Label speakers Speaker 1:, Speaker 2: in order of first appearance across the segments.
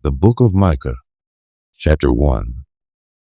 Speaker 1: The book of Micah, chapter 1.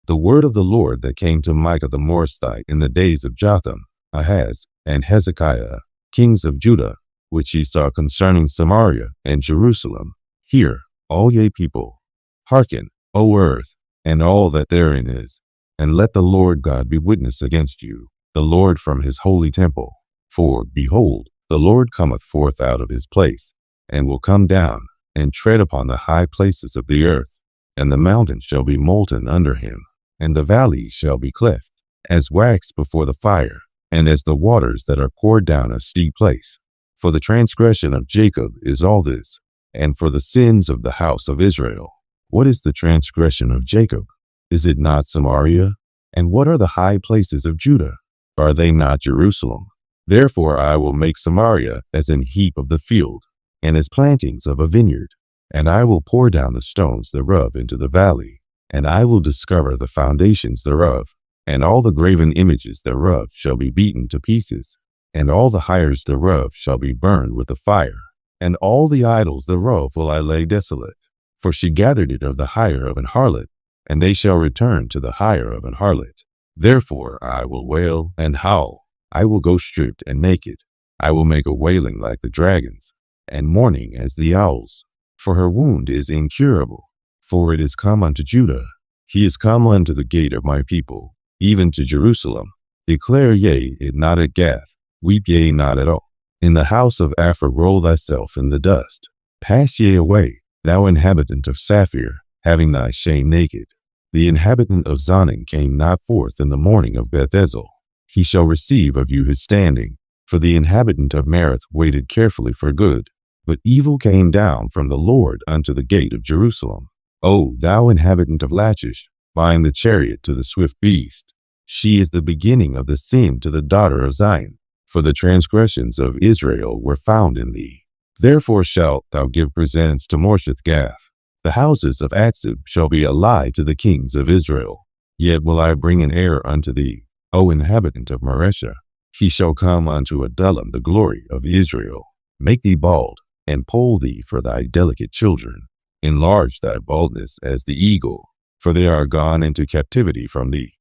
Speaker 1: The word of the Lord that came to Micah the Morasthite in the days of Jotham, Ahaz, and Hezekiah, kings of Judah, which he saw concerning Samaria and Jerusalem. Hear, all ye people, hearken, O earth, and all that therein is, and let the Lord God be witness against you, the Lord from his holy temple. For, behold, the Lord cometh forth out of his place, and will come down, and tread upon the high places of the earth, and the mountains shall be molten under him, and the valleys shall be cleft, as wax before the fire, and as the waters that are poured down a steep place. For the transgression of Jacob is all this, and for the sins of the house of Israel. What is the transgression of Jacob? Is it not Samaria? And what are the high places of Judah? Are they not Jerusalem? Therefore I will make Samaria as an heap of the field, and as plantings of a vineyard. And I will pour down the stones thereof into the valley, and I will discover the foundations thereof, and all the graven images thereof shall be beaten to pieces, and all the hires thereof shall be burned with the fire, and all the idols thereof will I lay desolate. For she gathered it of the hire of an harlot, and they shall return to the hire of an harlot. Therefore I will wail and howl. I will go stripped and naked. I will make a wailing like the dragons, and mourning as the owls. For her wound is incurable. For it is come unto Judah. He is come unto the gate of my people, even to Jerusalem. Declare ye it not at Gath. Weep ye not at all. In the house of Aphra roll thyself in the dust. Pass ye away, thou inhabitant of Saphir, having thy shame naked. The inhabitant of Zonin came not forth in the morning of Beth-ezel. He shall receive of you his standing. For the inhabitant of Marith waited carefully for good. But evil came down from the Lord unto the gate of Jerusalem. O thou inhabitant of Lachish, bind the chariot to the swift beast. She is the beginning of the sin to the daughter of Zion. For the transgressions of Israel were found in thee. Therefore shalt thou give presents to Morsheth-Gath. The houses of Atzib shall be a lie to the kings of Israel. Yet will I bring an heir unto thee, O inhabitant of Mareshah. He shall come unto Adullam the glory of Israel. Make thee bald, and poll thee for thy delicate children. Enlarge thy baldness as the eagle, for they are gone into captivity from thee.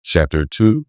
Speaker 1: Chapter 2.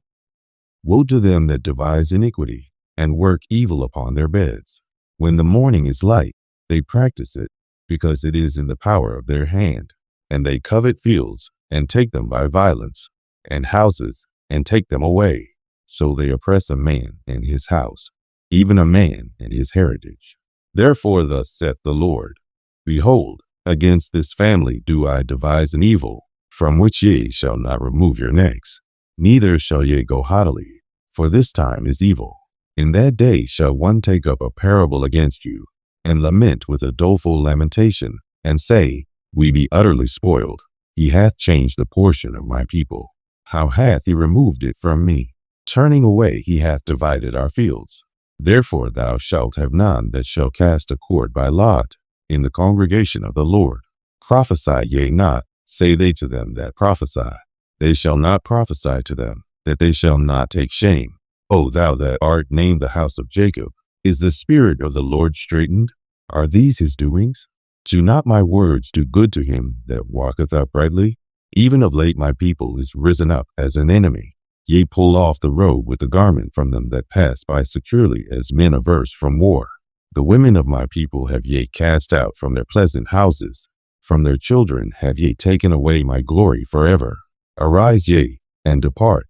Speaker 1: Woe to them that devise iniquity, and work evil upon their beds. When the morning is light, they practice it, because it is in the power of their hand. And they covet fields, and take them by violence, and houses, and take them away. So they oppress a man and his house, even a man and his heritage. Therefore thus saith the Lord, Behold, against this family do I devise an evil, from which ye shall not remove your necks, neither shall ye go haughtily, for this time is evil. In that day shall one take up a parable against you, and lament with a doleful lamentation, and say, We be utterly spoiled. He hath changed the portion of my people. How hath he removed it from me? Turning away he hath divided our fields. Therefore thou shalt have none that shall cast a cord by lot in the congregation of the Lord. Prophesy ye not, say they to them that prophesy. They shall not prophesy to them, that they shall not take shame. O thou that art named the house of Jacob, is the spirit of the Lord straitened? Are these his doings? Do not my words do good to him that walketh uprightly? Even of late my people is risen up as an enemy. Ye pull off the robe with the garment from them that pass by securely as men averse from war. The women of my people have ye cast out from their pleasant houses. From their children have ye taken away my glory forever. Arise ye, and depart.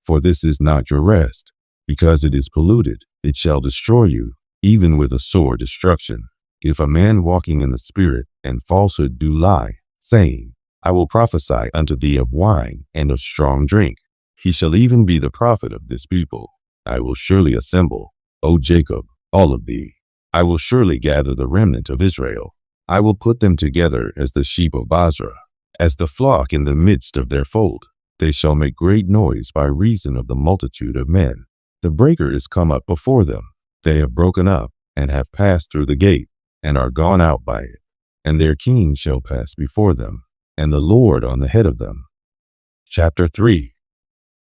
Speaker 1: For this is not your rest. Because it is polluted, it shall destroy you, even with a sore destruction. If a man walking in the spirit and falsehood do lie, saying, I will prophesy unto thee of wine and of strong drink, he shall even be the prophet of this people. I will surely assemble, O Jacob, all of thee. I will surely gather the remnant of Israel. I will put them together as the sheep of Basra, as the flock in the midst of their fold. They shall make great noise by reason of the multitude of men. The breaker is come up before them. They have broken up, and have passed through the gate, and are gone out by it. And their king shall pass before them, and the Lord on the head of them. Chapter 3.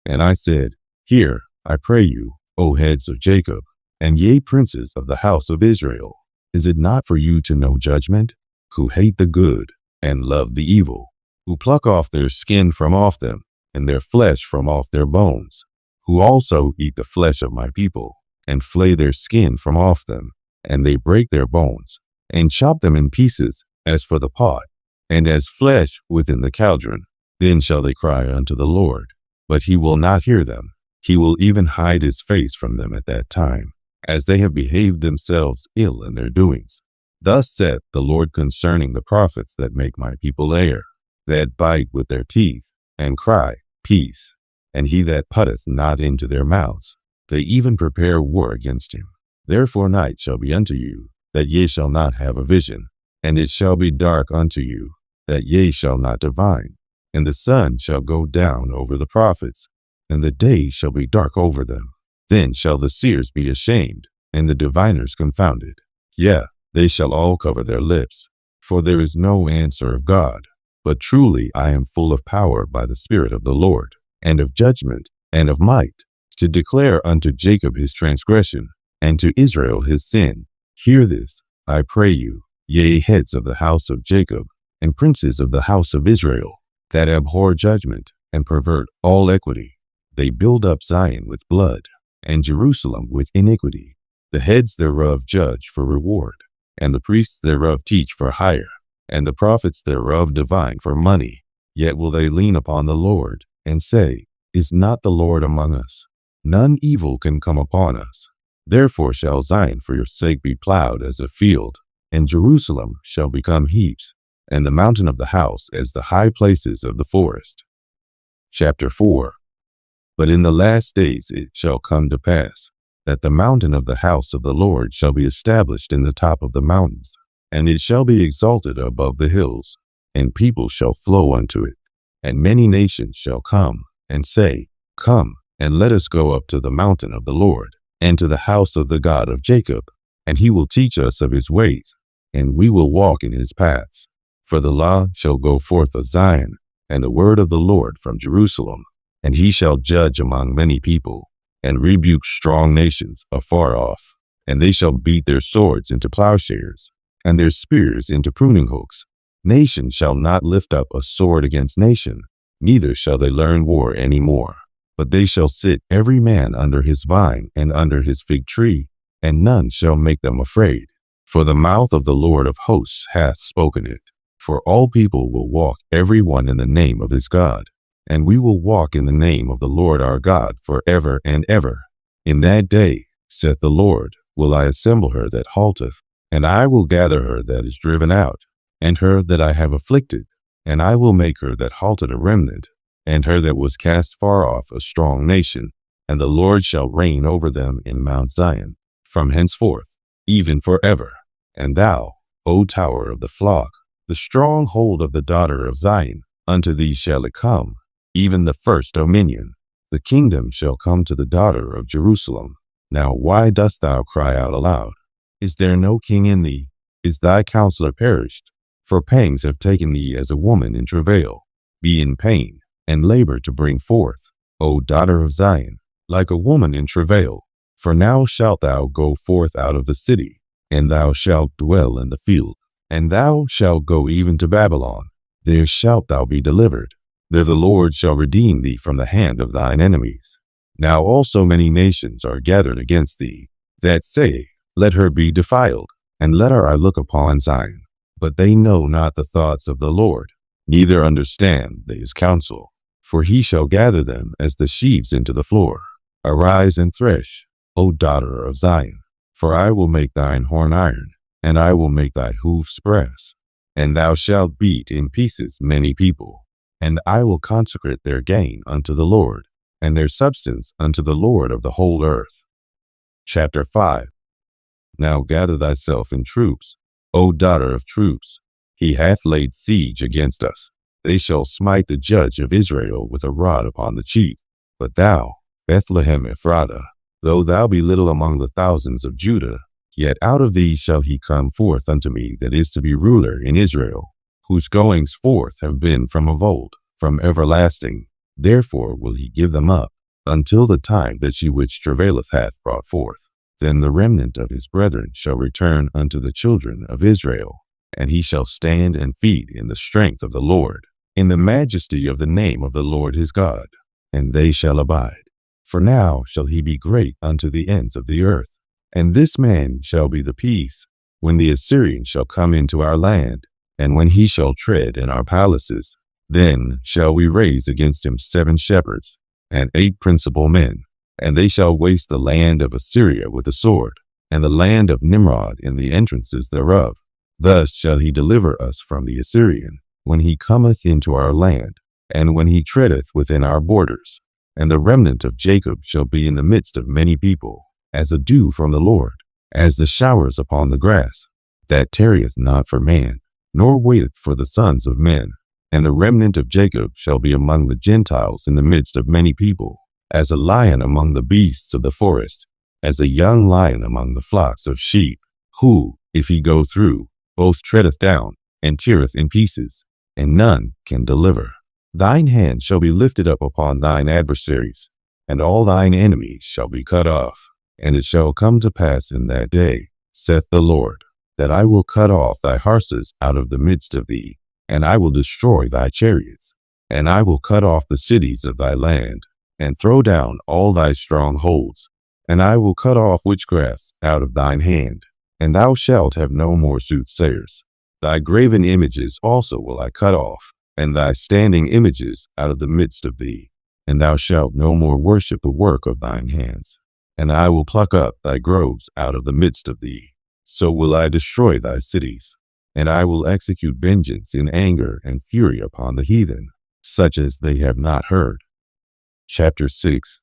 Speaker 1: And I said, Hear, I pray you, O heads of Jacob, and ye princes of the house of Israel. Is it not for you to know judgment, who hate the good, and love the evil, who pluck off their skin from off them, and their flesh from off their bones, who also eat the flesh of my people, and flay their skin from off them, and they break their bones, and chop them in pieces, as for the pot, and as flesh within the cauldron. Then shall they cry unto the Lord, but he will not hear them. He will even hide his face from them at that time, as they have behaved themselves ill in their doings. Thus saith the Lord concerning the prophets that make my people err, that bite with their teeth, and cry, Peace, and he that putteth not into their mouths. They even prepare war against him. Therefore night shall be unto you, that ye shall not have a vision, and it shall be dark unto you, that ye shall not divine. And the sun shall go down over the prophets, and the day shall be dark over them. Then shall the seers be ashamed, and the diviners confounded. Yea, they shall all cover their lips, for there is no answer of God. But truly I am full of power by the Spirit of the Lord, and of judgment, and of might, to declare unto Jacob his transgression, and to Israel his sin. Hear this, I pray you, yea, heads of the house of Jacob, and princes of the house of Israel, that abhor judgment, and pervert all equity. They build up Zion with blood, and Jerusalem with iniquity. The heads thereof judge for reward, and the priests thereof teach for hire, and the prophets thereof divine for money. Yet will they lean upon the Lord, and say, Is not the Lord among us? None evil can come upon us. Therefore shall Zion for your sake be plowed as a field, and Jerusalem shall become heaps, and the mountain of the house as the high places of the forest. Chapter 4. But in the last days it shall come to pass, that the mountain of the house of the Lord shall be established in the top of the mountains, and it shall be exalted above the hills, and people shall flow unto it. And many nations shall come, and say, Come, and let us go up to the mountain of the Lord, and to the house of the God of Jacob, and he will teach us of his ways, and we will walk in his paths. For the law shall go forth of Zion, and the word of the Lord from Jerusalem. And he shall judge among many people, and rebuke strong nations afar off. And they shall beat their swords into plowshares, and their spears into pruning hooks. Nation shall not lift up a sword against nation, neither shall they learn war any more. But they shall sit every man under his vine and under his fig tree, and none shall make them afraid. For the mouth of the Lord of hosts hath spoken it. For all people will walk every one in the name of his God. And we will walk in the name of the Lord our God forever and ever. In that day, saith the Lord, will I assemble her that halteth, and I will gather her that is driven out, and her that I have afflicted, and I will make her that halted a remnant, and her that was cast far off a strong nation, and the Lord shall reign over them in Mount Zion, from henceforth, even forever. And thou, O tower of the flock, the stronghold of the daughter of Zion, unto thee shall it come, even the first dominion. The kingdom shall come to the daughter of Jerusalem. Now why dost thou cry out aloud? Is there no king in thee? Is thy counselor perished? For pangs have taken thee as a woman in travail. Be in pain, and labor to bring forth, O daughter of Zion, like a woman in travail. For now shalt thou go forth out of the city, and thou shalt dwell in the field. And thou shalt go even to Babylon. There shalt thou be delivered. There the Lord shall redeem thee from the hand of thine enemies. Now also many nations are gathered against thee, that say, Let her be defiled, and let our eye look upon Zion. But they know not the thoughts of the Lord, neither understand they his counsel. For he shall gather them as the sheaves into the floor. Arise and thresh, O daughter of Zion, for I will make thine horn iron, and I will make thy hoofs brass. And thou shalt beat in pieces many people. And I will consecrate their gain unto the Lord, and their substance unto the Lord of the whole earth. Chapter 5. Now gather thyself in troops, O daughter of troops. He hath laid siege against us. They shall smite the judge of Israel with a rod upon the cheek. But thou, Bethlehem Ephratah, though thou be little among the thousands of Judah, yet out of thee shall he come forth unto me that is to be ruler in Israel, whose goings forth have been from of old, from everlasting. Therefore will he give them up, until the time that she which travaileth hath brought forth. Then the remnant of his brethren shall return unto the children of Israel, and he shall stand and feed in the strength of the Lord, in the majesty of the name of the Lord his God, and they shall abide. For now shall he be great unto the ends of the earth. And this man shall be the peace, when the Assyrian shall come into our land, and when he shall tread in our palaces. Then shall we raise against him 7 shepherds, and 8 principal men, and they shall waste the land of Assyria with the sword, and the land of Nimrod in the entrances thereof. Thus shall he deliver us from the Assyrian, when he cometh into our land, and when he treadeth within our borders. And the remnant of Jacob shall be in the midst of many people, as a dew from the Lord, as the showers upon the grass, that tarrieth not for man, nor waiteth for the sons of men. And the remnant of Jacob shall be among the Gentiles in the midst of many people, as a lion among the beasts of the forest, as a young lion among the flocks of sheep, who, if he go through, both treadeth down, and teareth in pieces, and none can deliver. Thine hand shall be lifted up upon thine adversaries, and all thine enemies shall be cut off. And it shall come to pass in that day, saith the Lord, that I will cut off thy horses out of the midst of thee, and I will destroy thy chariots, and I will cut off the cities of thy land, and throw down all thy strongholds, and I will cut off witchcraft out of thine hand, and thou shalt have no more soothsayers. Thy graven images also will I cut off, and thy standing images out of the midst of thee, and thou shalt no more worship the work of thine hands. And I will pluck up thy groves out of the midst of thee. So will I destroy thy cities, and I will execute vengeance in anger and fury upon the heathen, such as they have not heard. Chapter 6.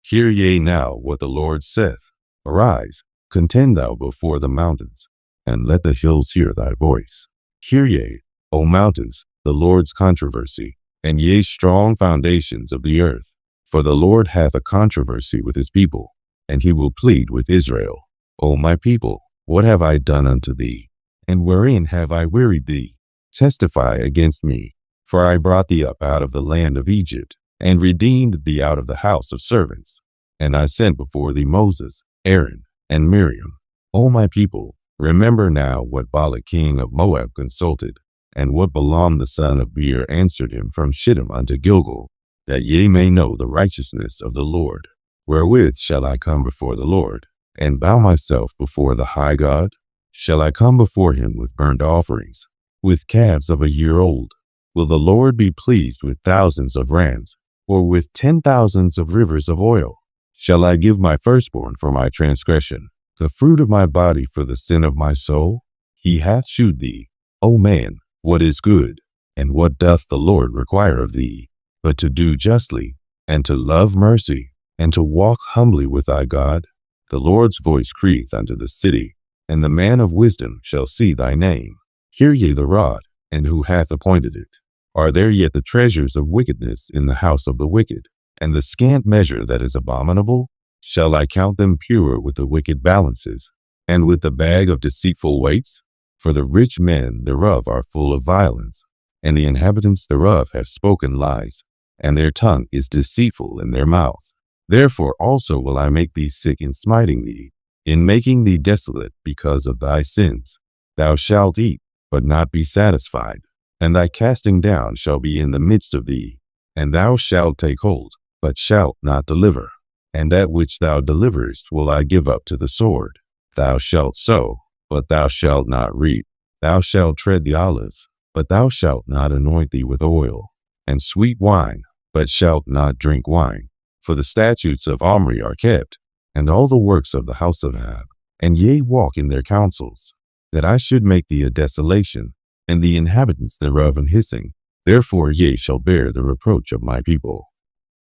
Speaker 1: Hear ye now what the Lord saith. Arise, contend thou before the mountains, and let the hills hear thy voice. Hear ye, O mountains, the Lord's controversy, and ye strong foundations of the earth. For the Lord hath a controversy with his people, and he will plead with Israel. O my people, what have I done unto thee? And wherein have I wearied thee? Testify against me, for I brought thee up out of the land of Egypt, and redeemed thee out of the house of servants. And I sent before thee Moses, Aaron, and Miriam. O my people, remember now what Balak king of Moab consulted, and what Balaam the son of Beor answered him from Shittim unto Gilgal, that ye may know the righteousness of the Lord. Wherewith shall I come before the Lord, and bow myself before the high God? Shall I come before him with burnt offerings, with calves of a year old? Will the Lord be pleased with thousands of rams, or with 10,000s of rivers of oil? Shall I give my firstborn for my transgression, the fruit of my body for the sin of my soul? He hath shewed thee, O man, what is good, and what doth the Lord require of thee, but to do justly, and to love mercy, and to walk humbly with thy God? The Lord's voice crieth unto the city, and the man of wisdom shall see thy name. Hear ye the rod, and who hath appointed it? Are there yet the treasures of wickedness in the house of the wicked, and the scant measure that is abominable? Shall I count them pure with the wicked balances, and with the bag of deceitful weights? For the rich men thereof are full of violence, and the inhabitants thereof have spoken lies, and their tongue is deceitful in their mouth. Therefore also will I make thee sick in smiting thee, in making thee desolate because of thy sins. Thou shalt eat, but not be satisfied, and thy casting down shall be in the midst of thee. And thou shalt take hold, but shalt not deliver. And that which thou deliverest will I give up to the sword. Thou shalt sow, but thou shalt not reap. Thou shalt tread the olives, but thou shalt not anoint thee with oil, and sweet wine, but shalt not drink wine. For the statutes of Omri are kept, and all the works of the house of Ahab, and ye walk in their counsels, that I should make thee a desolation, and the inhabitants thereof an hissing. Therefore ye shall bear the reproach of my people.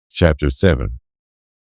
Speaker 1: Chapter 7.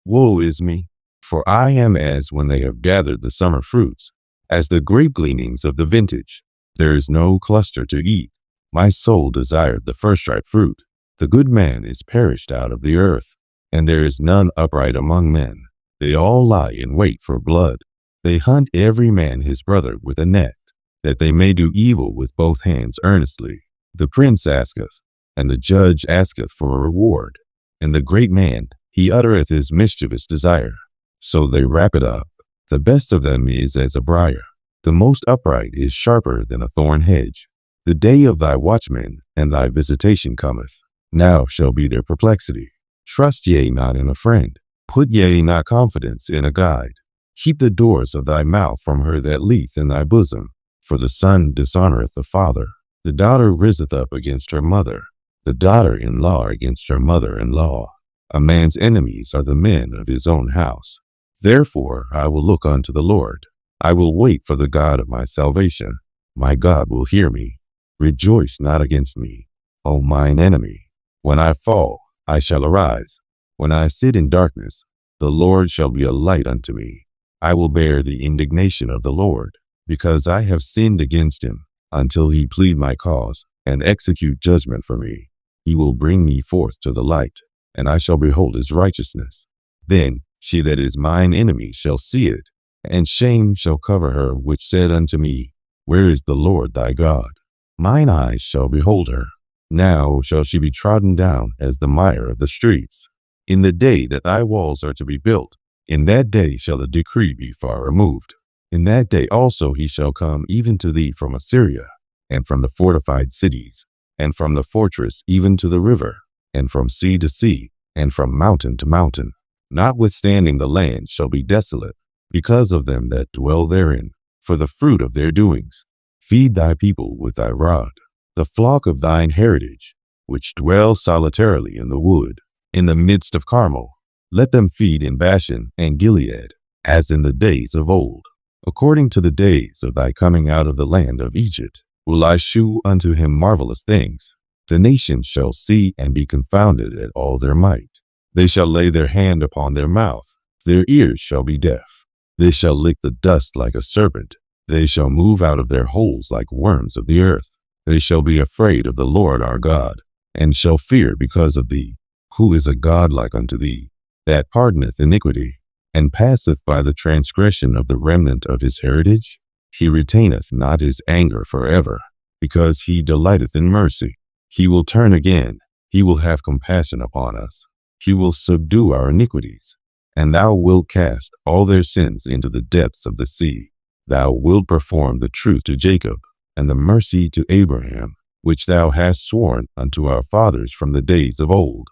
Speaker 1: Woe is me, for I am as when they have gathered the summer fruits, as the grape gleanings of the vintage. There is no cluster to eat. My soul desired the firstripe fruit. The good man is perished out of the earth, and there is none upright among men. They all lie in wait for blood. They hunt every man his brother with a net, that they may do evil with both hands earnestly. The prince asketh, and the judge asketh for a reward, and the great man, he uttereth his mischievous desire. So they wrap it up. The best of them is as a briar, The most upright is sharper than a thorn hedge. The day of thy watchmen and thy visitation cometh. Now shall be their perplexity. Trust ye not in a friend. Put ye not confidence in a guide. Keep the doors of thy mouth from her that leeth in thy bosom. For the son dishonoreth the father. The daughter riseth up against her mother. The daughter-in-law against her mother-in-law. A man's enemies are the men of his own house. Therefore I will look unto the Lord. I will wait for the God of my salvation. My God will hear me. Rejoice not against me, O mine enemy. When I fall, I shall arise. When I sit in darkness, the Lord shall be a light unto me. I will bear the indignation of the Lord, because I have sinned against him, until he plead my cause, and execute judgment for me. He will bring me forth to the light, and I shall behold his righteousness. Then she that is mine enemy shall see it, and shame shall cover her which said unto me, Where is the Lord thy God? Mine eyes shall behold her. Now shall she be trodden down as the mire of the streets. In the day that thy walls are to be built, in that day shall the decree be far removed. In that day also he shall come even to thee from Assyria, and from the fortified cities, and from the fortress even to the river, and from sea to sea, and from mountain to mountain. Notwithstanding the land shall be desolate, because of them that dwell therein, for the fruit of their doings. Feed thy people with thy rod, the flock of thine heritage, which dwell solitarily in the wood, in the midst of Carmel. Let them feed in Bashan and Gilead, as in the days of old. According to the days of thy coming out of the land of Egypt, will I shew unto him marvelous things. The nations shall see and be confounded at all their might. They shall lay their hand upon their mouth. Their ears shall be deaf. They shall lick the dust like a serpent. They shall move out of their holes like worms of the earth. They shall be afraid of the Lord our God, and shall fear because of thee. Who is a God like unto thee, that pardoneth iniquity, and passeth by the transgression of the remnant of his heritage? He retaineth not his anger forever, because he delighteth in mercy. He will turn again. He will have compassion upon us. He will subdue our iniquities. And thou wilt cast all their sins into the depths of the sea. Thou wilt perform the truth to Jacob, and the mercy to Abraham, which thou hast sworn unto our fathers from the days of old,